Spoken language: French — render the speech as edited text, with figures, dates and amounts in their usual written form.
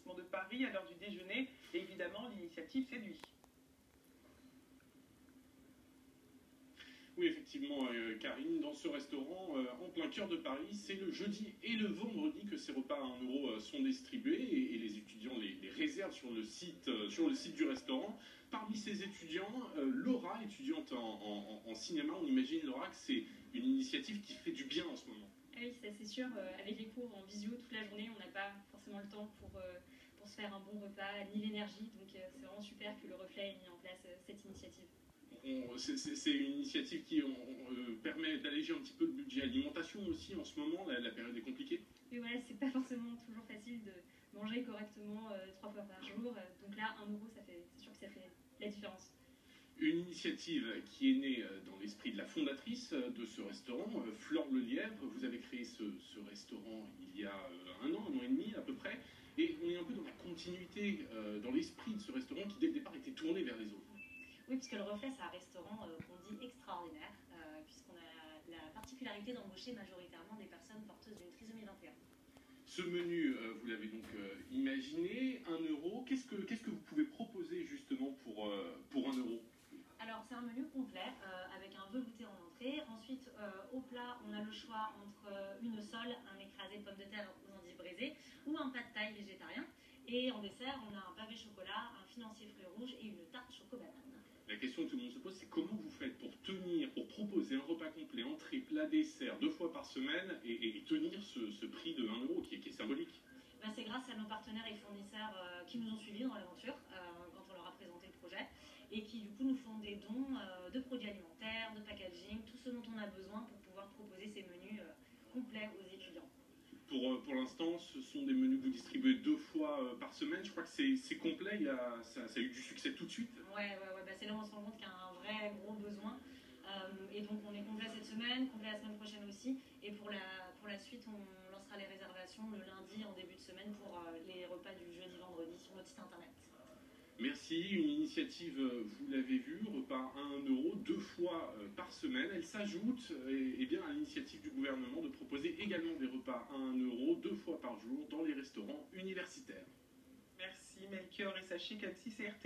arrondissement de Paris à l'heure du déjeuner. Et évidemment, l'initiative séduit. Oui, effectivement, Karine, dans ce restaurant en plein cœur de Paris, c'est le jeudi et le vendredi que ces repas à 1 euro sont distribués et les étudiants les réservent sur le site du restaurant. Parmi ces étudiants, Laura, étudiante en cinéma, on imagine, Laura, que c'est une initiative qui fait du bien en ce moment. Oui, c'est sûr, avec les cours en visio toute la journée, on n'a pas forcément le temps pour se faire un bon repas, ni l'énergie, donc c'est vraiment super que le Reflet ait mis en place cette initiative. C'est une initiative qui permet d'alléger un petit peu le budget alimentation aussi en ce moment, la période est compliquée. Et voilà, c'est pas forcément toujours facile de manger correctement 3 fois par jour, donc là 1 euro, c'est sûr que ça fait la différence. Une initiative qui est née dans l'esprit de la fondatrice de ce restaurant, Flore Lelièvre. Vous avez créé ce restaurant il y a un an et demi à peu près, et on est un peu dans la continuité, dans l'esprit de ce restaurant qui dès le départ était tourné vers les autres. Oui, puisque le Reflet, c'est un restaurant qu'on dit extraordinaire, puisqu'on a la particularité d'embaucher majoritairement des personnes porteuses d'une trisomie 21. Ce menu, vous l'avez donc imaginé, 1 euro. Qu'est-ce que vous pouvez proposer justement pour 1 euro? Alors, c'est un menu complet avec un velouté en entrée. Ensuite, au plat, on a le choix entre une sole, un écrasé de pommes de terre aux endives braisées ou un pad thaï végétarien. Et en dessert, on a un pavé chocolat, un financier fruits rouges et une tarte choco-banane. La question que tout le monde se pose, c'est comment vous faites pour proposer un repas complet, entrée, plat, dessert, 2 fois par semaine et tenir ce prix de 1 euro qui est symbolique? C'est grâce à nos partenaires et fournisseurs qui nous ont suivis dans l'aventure quand on leur a présenté le projet et qui du coup nous font des dons de produits alimentaires, de packaging, tout ce dont on a besoin pour pouvoir proposer ces menus complets aux étudiants. Pour l'instant, ce sont des menus que vous distribuez 2 fois par semaine. Je crois que c'est complet, ça a eu du succès tout de suite. Ouais, c'est là où on se rend compte qu'il y a un vrai gros besoin. Et donc on est complet cette semaine, complet la semaine prochaine aussi. Et pour la suite, on lancera les réservations le lundi en début de semaine pour les repas du jeudi-vendredi sur notre site internet. Merci, une initiative, vous l'avez vu, repas à 1 euro, 2 fois par semaine. Elle s'ajoute à l'initiative du gouvernement de proposer également des repas à 1 euro, 2 fois par jour dans les restaurants universitaires. Merci Melchior, et sachez qu'M6 et RT